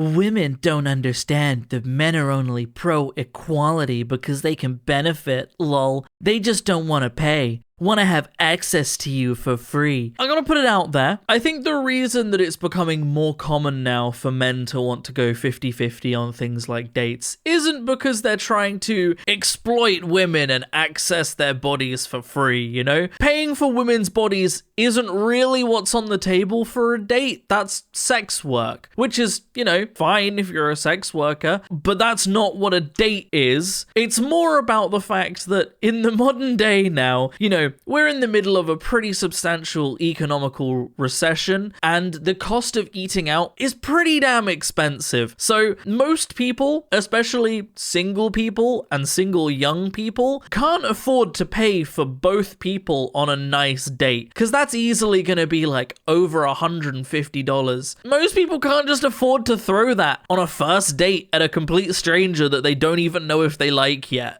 Women don't understand that men are only pro-equality because they can benefit, lol. They just don't want to pay. Want to have access to you for free. I'm gonna put it out there. I think the reason that it's becoming more common now for men to want to go 50-50 on things like dates isn't because they're trying to exploit women and access their bodies for free, you know? Paying for women's bodies isn't really what's on the table for a date. That's sex work, which is, you know, fine if you're a sex worker, but that's not what a date is. It's more about the fact that in the modern day now, you know, we're in the middle of a pretty substantial economical recession, and the cost of eating out is pretty damn expensive. So most people, especially single people and single young people, can't afford to pay for both people on a nice date, because that's easily going to be like over $150. Most people can't just afford to throw that on a first date at a complete stranger that they don't even know if they like yet.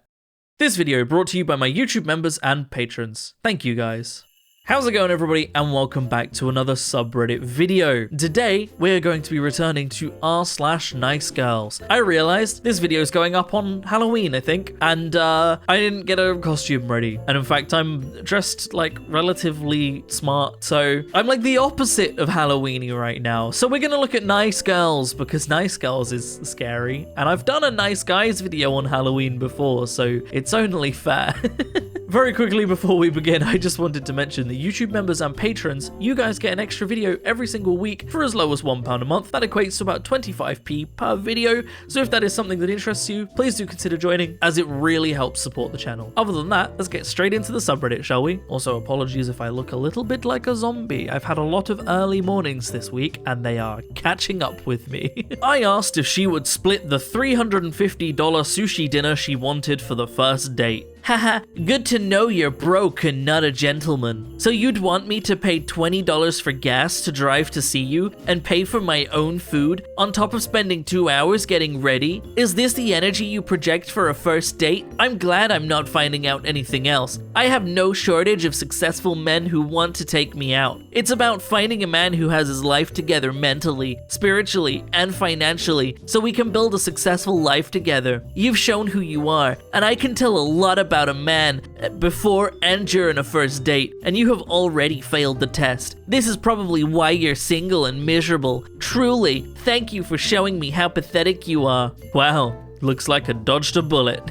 This video brought to you by my YouTube members and patrons. Thank you guys. How's it going, everybody, and welcome back to another subreddit video. Today, we're going to be returning to r/Nicegirls. I realized this video is going up on Halloween, I think, and I didn't get a costume ready. And in fact, I'm dressed like relatively smart, so I'm like the opposite of Halloweeny right now. So we're gonna look at Nicegirls because Nicegirls is scary, and I've done a Nice Guys video on Halloween before, so it's only fair. Very quickly before we begin, I just wanted to mention the YouTube members and patrons, you guys get an extra video every single week for as low as £1 a month. That equates to about 25p per video. So if that is something that interests you, please do consider joining, as it really helps support the channel. Other than that, let's get straight into the subreddit, shall we? Also, apologies if I look a little bit like a zombie. I've had a lot of early mornings this week, and they are catching up with me. I asked if she would split the $350 sushi dinner she wanted for the first date. Haha, good to know you're broke and not a gentleman. So you'd want me to pay $20 for gas to drive to see you and pay for my own food on top of spending 2 hours getting ready? Is this the energy you project for a first date? I'm glad I'm not finding out anything else. I have no shortage of successful men who want to take me out. It's about finding a man who has his life together mentally, spiritually, and financially, so we can build a successful life together. You've shown who you are, and I can tell a lot about a man before and during a first date, and you have already failed the test. This is probably why you're single and miserable. Truly, thank you for showing me how pathetic you are. Wow. Looks like I dodged a bullet.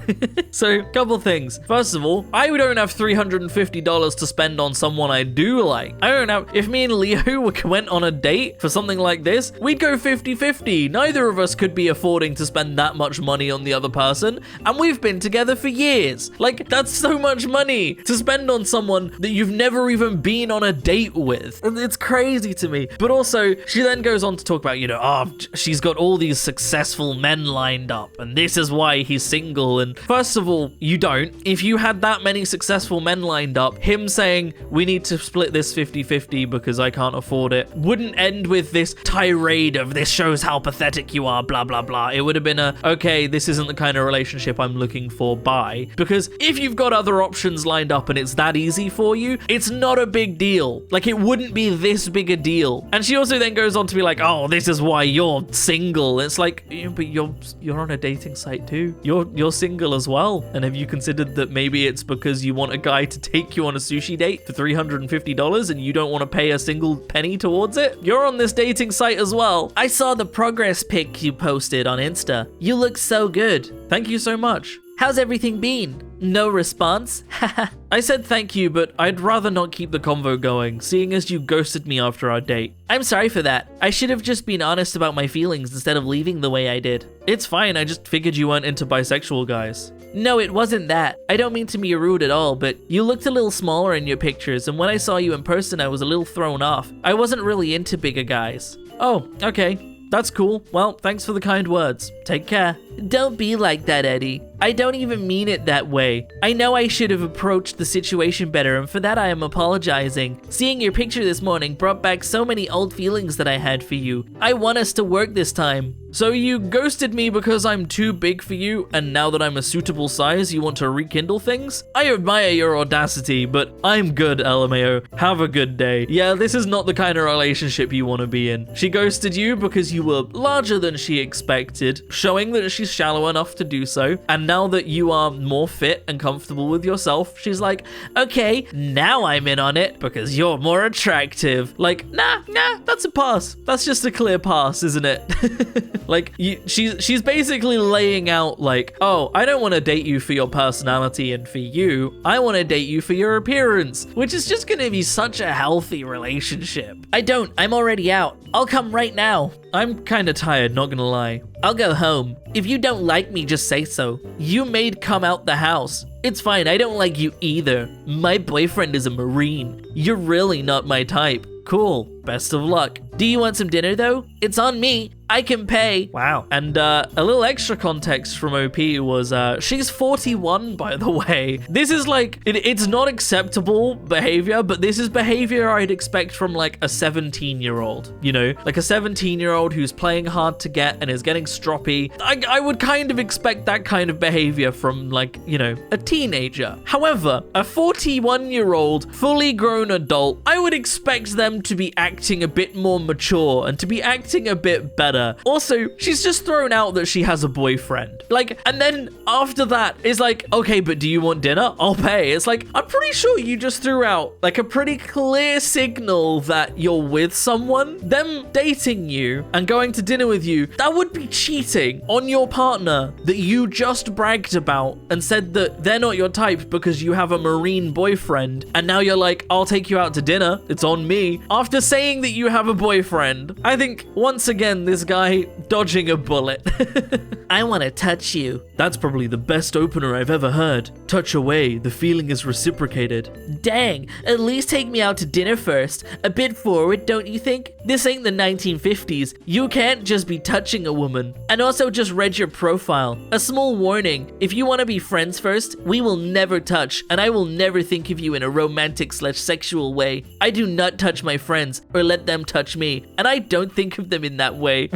So, couple things. First of all, I don't have $350 to spend on someone I do like. I don't have, if me and Leo went on a date for something like this, we'd go 50-50. Neither of us could be affording to spend that much money on the other person, and we've been together for years. Like, that's so much money to spend on someone that you've never even been on a date with. It's crazy to me. But also, she then goes on to talk about, you know, oh, she's got all these successful men lined up, and this is why he's single. And first of all, you don't. If you had that many successful men lined up, him saying, we need to split this 50-50 because I can't afford it, wouldn't end with this tirade of this shows how pathetic you are, blah, blah, blah. It would have been a, okay, this isn't the kind of relationship I'm looking for, bye. Because if you've got other options lined up and it's that easy for you, it's not a big deal. Like, it wouldn't be this big a deal. And she also then goes on to be like, oh, this is why you're single. It's like, but you're on a dating site too. You're single as well. And have you considered that maybe it's because you want a guy to take you on a sushi date for $350 and you don't want to pay a single penny towards it? You're on this dating site as well. I saw the progress pic you posted on Insta. You look so good. Thank you so much. How's everything been? No response? Haha. I said thank you, but I'd rather not keep the convo going, seeing as you ghosted me after our date. I'm sorry for that. I should have just been honest about my feelings instead of leaving the way I did. It's fine, I just figured you weren't into bisexual guys. No, it wasn't that. I don't mean to be rude at all, but you looked a little smaller in your pictures, and when I saw you in person, I was a little thrown off. I wasn't really into bigger guys. Oh, okay. That's cool. Well, thanks for the kind words. Take care. Don't be like that, Eddie. I don't even mean it that way. I know I should have approached the situation better, and for that I am apologizing. Seeing your picture this morning brought back so many old feelings that I had for you. I want us to work this time. So you ghosted me because I'm too big for you, and now that I'm a suitable size, you want to rekindle things? I admire your audacity, but I'm good, LMAO. Have a good day. Yeah, this is not the kind of relationship you want to be in. She ghosted you because you were larger than she expected, showing that she's shallow enough to do so, and now that you are more fit and comfortable with yourself, she's like, okay, now I'm in on it because you're more attractive. Like, nah, that's a pass. That's just a clear pass, isn't it? Like, she's basically laying out like, oh, I don't want to date you for your personality and for you. I want to date you for your appearance, which is just going to be such a healthy relationship. I'm already out. I'll come right now. I'm kind of tired, not gonna lie. I'll go home. If you don't like me, just say so. You made come out the house. It's fine, I don't like you either. My boyfriend is a Marine. You're really not my type. Cool, best of luck. Do you want some dinner though? It's on me. I can pay. Wow. And a little extra context from OP was she's 41, by the way. This is like, it's not acceptable behavior, but this is behavior I'd expect from like a 17-year-old, you know? Like a 17-year-old who's playing hard to get and is getting stroppy. I would kind of expect that kind of behavior from like, you know, a teenager. However, a 41-year-old, fully grown adult, I would expect them to be acting a bit more mature and to be acting a bit better. Also, she's just thrown out that she has a boyfriend. Like, and then after that is like, okay, but do you want dinner? I'll pay. It's like, I'm pretty sure you just threw out like a pretty clear signal that you're with someone. Them dating you and going to dinner with you, that would be cheating on your partner that you just bragged about and said that they're not your type because you have a Marine boyfriend. And now you're like, I'll take you out to dinner. It's on me. After saying that you have a boyfriend, I think once again, this guy dodging a bullet. I want to touch you. That's probably the best opener I've ever heard. Touch away, the feeling is reciprocated. Dang, at least take me out to dinner first. A bit forward, don't you think? This ain't the 1950s. You can't just be touching a woman. And also just read your profile. A small warning, if you want to be friends first, we will never touch, and I will never think of you in a romantic/sexual way. I do not touch my friends or let them touch me, and I don't think of them in that way.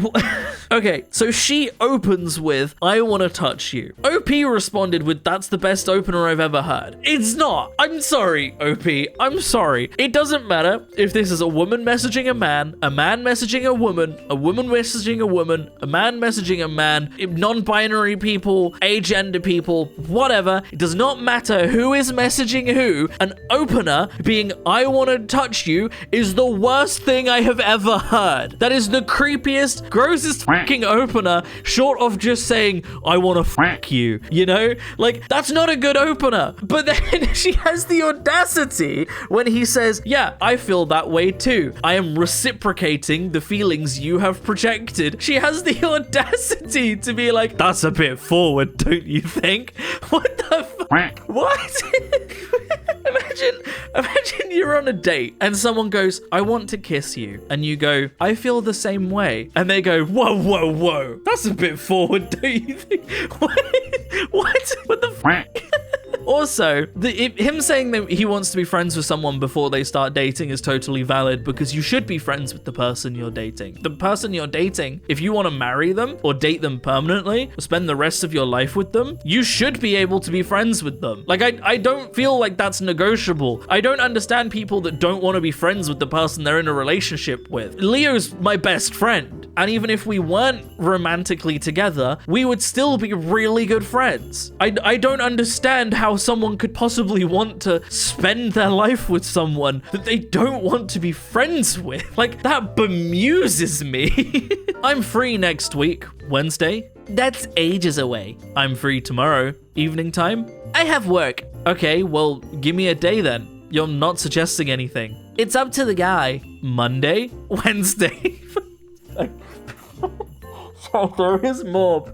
Okay, so she opens with, I want to touch you. OP responded with, that's the best opener I've ever heard. It's not. I'm sorry, OP. I'm sorry. It doesn't matter if this is a woman messaging a man messaging a woman messaging a woman, a man messaging a man, non-binary people, agender people, whatever. It does not matter who is messaging who. An opener being, I want to touch you, is the worst thing I have ever heard. That is the creepiest, grossest fucking opener, short of just saying, I want to fuck you, you know? Like, that's not a good opener. But then she has the audacity when he says, yeah, I feel that way too. I am reciprocating the feelings you have projected. She has the audacity to be like, that's a bit forward, don't you think? What the fuck? What? Imagine you're on a date and someone goes, I want to kiss you. And you go, I feel the same way. And they go, whoa. That's a bit forward, don't you think? What the fuck? Also, him saying that he wants to be friends with someone before they start dating is totally valid, because you should be friends with the person you're dating. The person you're dating, if you want to marry them or date them permanently or spend the rest of your life with them, you should be able to be friends with them. Like, I don't feel like that's negotiable. I don't understand people that don't want to be friends with the person they're in a relationship with. Leo's my best friend. And even if we weren't romantically together, we would still be really good friends. I don't understand how someone could possibly want to spend their life with someone that they don't want to be friends with. Like, that bemuses me. I'm free next week, Wednesday. That's ages away. I'm free tomorrow, evening time. I have work. Okay, well, give me a day then. You're not suggesting anything. It's up to the guy. Monday? Wednesday? There is more.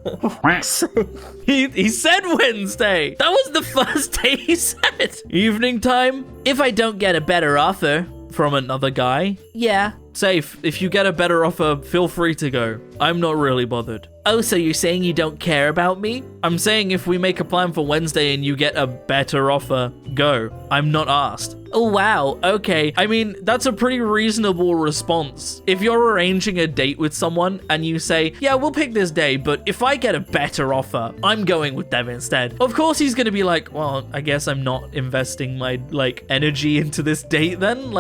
He said Wednesday. That was the first day he said. Evening time? If I don't get a better offer from another guy, yeah. Safe. If you get a better offer, feel free to go. I'm not really bothered. Oh, so you're saying you don't care about me? I'm saying if we make a plan for Wednesday and you get a better offer, go. I'm not asked. Oh, wow. Okay. I mean, that's a pretty reasonable response. If you're arranging a date with someone and you say, yeah, we'll pick this day, but if I get a better offer, I'm going with them instead. Of course, he's going to be like, well, I guess I'm not investing my energy into this date then.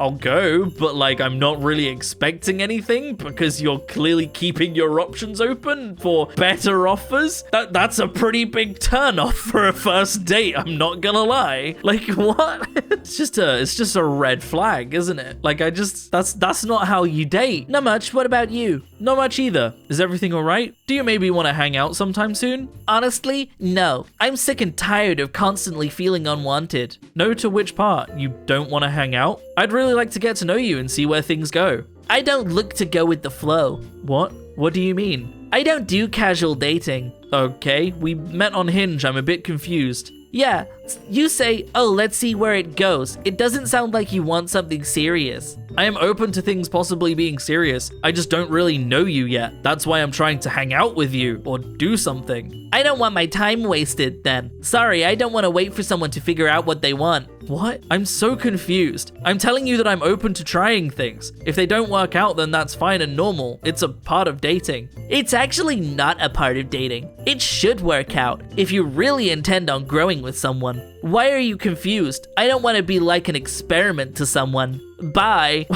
I'll go, but I'm not really expecting anything because you're clearly keeping your options open for better offers. That's a pretty big turn off for a first date. I'm not gonna lie. What? It's just a red flag, isn't it? That's not how you date. Not much. What about you? Not much either. Is everything all right? Do you maybe want to hang out sometime soon? Honestly, no. I'm sick and tired of constantly feeling unwanted. No to which part? You don't want to hang out? I'd really like to get to know you and see where things go. I don't look to go with the flow. What? What do you mean? I don't do casual dating. Okay, we met on Hinge. I'm a bit confused. Yeah, you say, oh, let's see where it goes. It doesn't sound like you want something serious. I am open to things possibly being serious. I just don't really know you yet. That's why I'm trying to hang out with you or do something. I don't want my time wasted then. Sorry, I don't want to wait for someone to figure out what they want. What? I'm so confused. I'm telling you that I'm open to trying things. If they don't work out, then that's fine and normal. It's a part of dating. It's actually not a part of dating. It should work out if you really intend on growing with someone. Why are you confused? I don't want to be like an experiment to someone. Bye.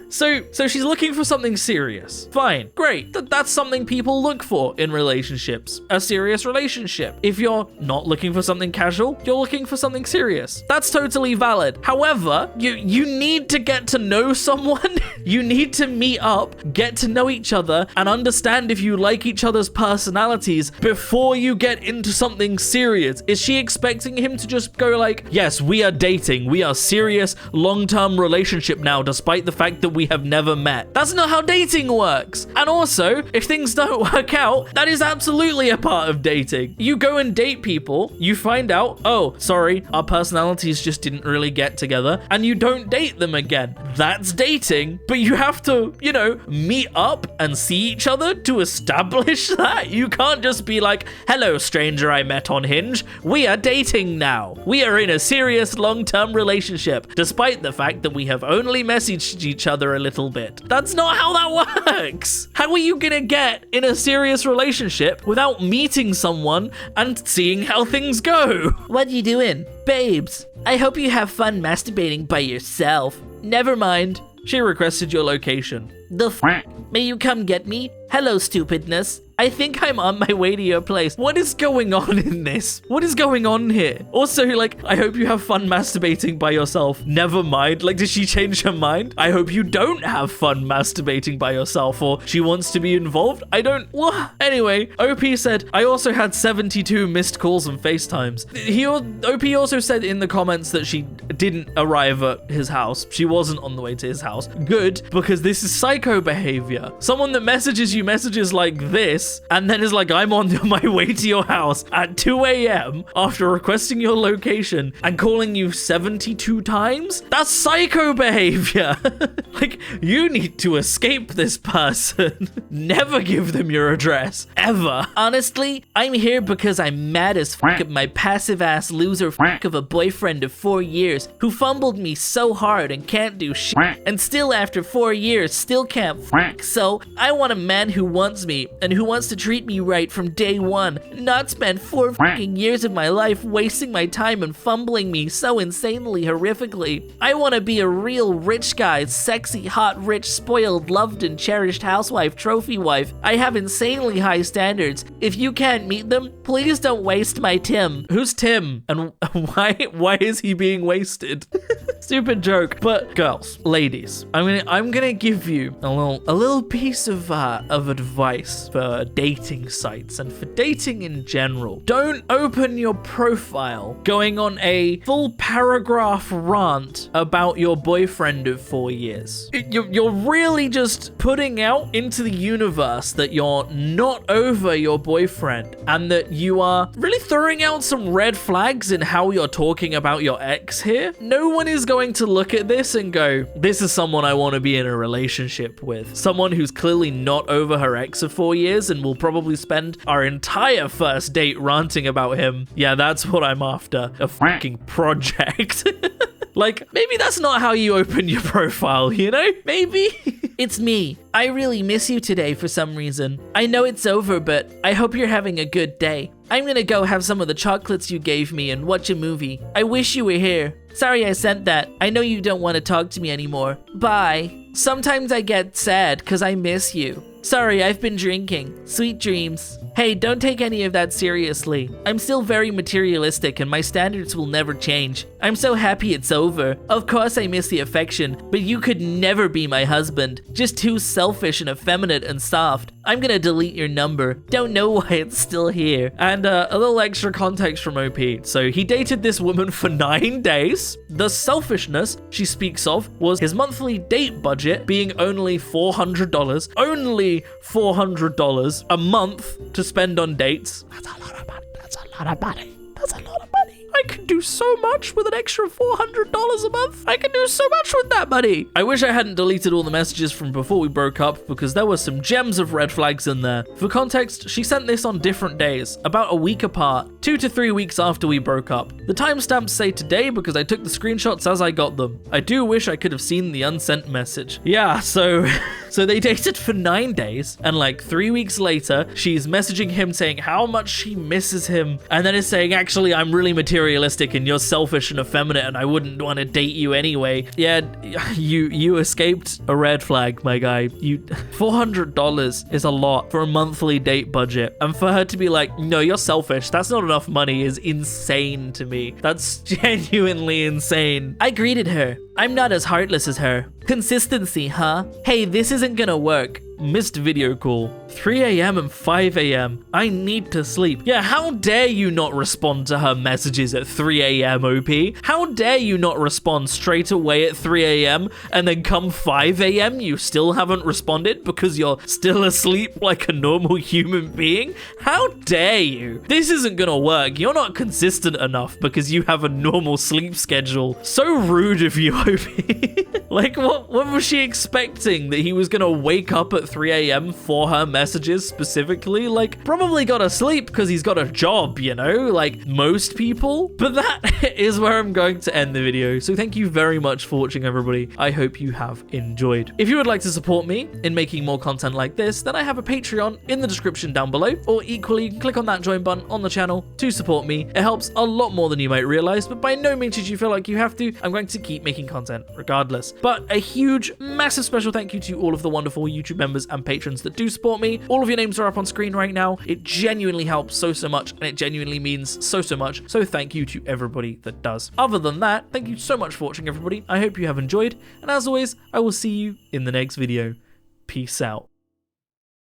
So she's looking for something serious. Fine, great. That's something people look for in relationships. A serious relationship. If you're not looking for something casual, you're looking for something serious. That's totally valid. However, you need to get to know someone. You need to meet up, get to know each other, and understand if you like each other's personalities before you get into something serious. Is she expecting him to just go yes, we are dating. We are serious, long-term relationship now, despite the fact that we have never met? That's not how dating works. And also, if things don't work out, that is absolutely a part of dating. You go and date people, you find out, oh, sorry, our personalities just didn't really get together, and you don't date them again. That's dating, but you have to, meet up and see each other to establish that. You can't just be like, hello, stranger I met on Hinge. We are dating now. We are in a serious long-term relationship, despite the fact that we have only messaged each other a little bit. That's not how that works. How are you gonna get in a serious relationship without meeting someone and seeing how things go? What you doing? Babes, I hope you have fun masturbating by yourself. Never mind. She requested your location. The f***? May you come get me? Hello, stupidness. I think I'm on my way to your place. What is going on in this? What is going on here? Also, I hope you have fun masturbating by yourself. Never mind. Did she change her mind? I hope you don't have fun masturbating by yourself, or she wants to be involved? I don't... What? Anyway, OP said, I also had 72 missed calls and FaceTimes. OP also said in the comments that she didn't arrive at his house. She wasn't on the way to his house. Good, because this is psycho behavior. Someone that messages you messages like this, and then is like, I'm on my way to your house at 2 a.m. after requesting your location and calling you 72 times? That's psycho behavior. You need to escape this person. Never give them your address, ever. Honestly, I'm here because I'm mad as f*** at my passive ass loser f*** of a boyfriend of 4 years who fumbled me so hard and can't do shit, and still after 4 years still can't f***. So I want a man who wants me and who wants to treat me right from day one, not spend 4 fucking years of my life wasting my time and fumbling me so insanely horrifically. I want to be a real rich guy, sexy, hot, rich, spoiled, loved and cherished housewife, trophy wife. I have insanely high standards. If you can't meet them, please don't waste my Tim. Who's Tim? And why is he being wasted? Stupid joke. But girls, ladies, I'm gonna give you a little piece of advice for dating sites and for dating in general. Don't open your profile going on a full paragraph rant about your boyfriend of 4 years. You're really just putting out into the universe that you're not over your boyfriend and that you are really throwing out some red flags in how you're talking about your ex here. No one is going going to look at this and go, this is someone I want to be in a relationship with. Someone who's clearly not over her ex of 4 years and will probably spend our entire first date ranting about him. Yeah, that's what I'm after. A fucking project. Like, maybe that's not how you open your profile, you know? Maybe. It's me. I really miss you today for some reason. I know it's over, but I hope you're having a good day. I'm gonna go have some of the chocolates you gave me and watch a movie. I wish you were here. Sorry I sent that. I know you don't want to talk to me anymore. Bye. Sometimes I get sad because I miss you. Sorry, I've been drinking. Sweet dreams. Hey, don't take any of that seriously. I'm still very materialistic and my standards will never change. I'm so happy it's over. Of course I miss the affection, but you could never be my husband. Just too selfish and effeminate and soft. I'm gonna delete your number. Don't know why it's still here. And a little extra context from OP. So he dated this woman for 9 days. The selfishness she speaks of was his monthly date budget being only $400. Only $400 a month to spend on dates. That's a lot of money. That's a lot of money. That's a lot of money. I can do so much with an extra $400 a month. I can do so much with that money. I wish I hadn't deleted all the messages from before we broke up because there were some gems of red flags in there. For context, she sent this on different days, about a week apart, 2 to 3 weeks after we broke up. The timestamps say today because I took the screenshots as I got them. I do wish I could have seen the unsent message. Yeah, so they dated for 9 days and like 3 weeks later, she's messaging him saying how much she misses him and then is saying, actually, I'm really materialistic and you're selfish and effeminate and I wouldn't want to date you anyway. Yeah, you escaped a red flag, my guy. $400 is a lot for a monthly date budget. And for her to be like, no, you're selfish. That's not enough money is insane to me. That's genuinely insane. I greeted her. I'm not as heartless as her. Consistency, huh? Hey, this isn't gonna work. Missed video call. 3 a.m. and 5 a.m. I need to sleep. Yeah, how dare you not respond to her messages at 3 a.m. OP? How dare you not respond straight away at 3 a.m. and then come 5 a.m. you still haven't responded because you're still asleep like a normal human being? How dare you? This isn't gonna work. You're not consistent enough because you have a normal sleep schedule. So rude of you, OP. Like, what was she expecting? That he was gonna wake up at 3 a.m. for her messages specifically? Like, probably gotta sleep because he's got a job, you know, like most people. But that is where I'm going to end the video. So thank you very much for watching, everybody. I hope you have enjoyed. If you would like to support me in making more content like this, then I have a Patreon in the description down below, or equally, you can click on that join button on the channel to support me. It helps a lot more than you might realize, but by no means should you feel like you have to. I'm going to keep making content regardless. But a huge, massive special thank you to all of the wonderful YouTube members and patrons that do support me. All of your names are up on screen right now. It genuinely helps so much, and it genuinely means so much. So thank you to everybody that does. Other than that, thank you so much for watching, everybody. I hope you have enjoyed, and as always, I will see you in the next video. Peace out.